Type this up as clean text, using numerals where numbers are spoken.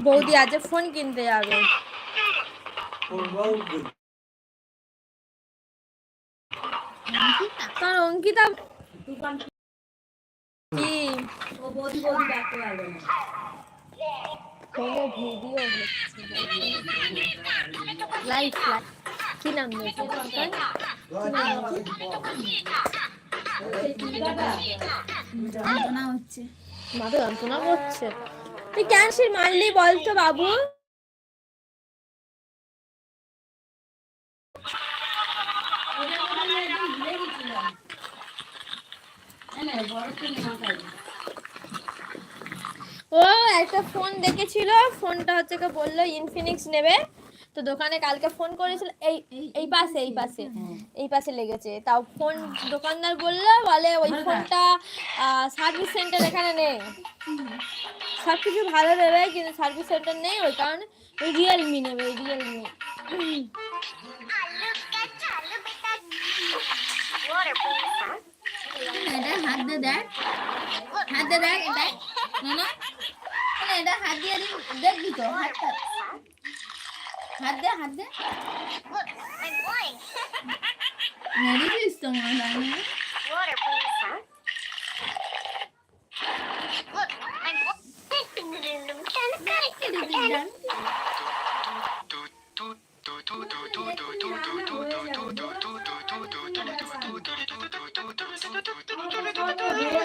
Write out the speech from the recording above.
বৌদি আজ ফোন কিনতে যাবে। কারণ অঙ্কিতা কি ভিডিও লাইভ কি নাম হচ্ছে মাথা যন্ত্রণা করছে। তুই ক্যান্সিল মারলি বলতো বাবু? ও একটা ফোন দেখেছিল, ফোনটা হচ্ছে কে বললো ইনফিনিক্স নেবে, তো দোকানে কালকে ফোন করেছিল, এই পাশে লেগেছে, তাও ফোন দোকানদার বলে ওই ফোনটা সার্ভিস সেন্টার এখানে নেই, সব কিছু ভালো দেবে কিন্তু সার্ভিস সেন্টার নেই, ওই কারণে রিয়েলমি নেবে, রিয়েলমি। হাত দিয়ে দেখ, হাত দিয়ে দেখ, না এটা হাত দিয়ে দেখবি তো, হাত দে মেরেছিস তো মনে হয়।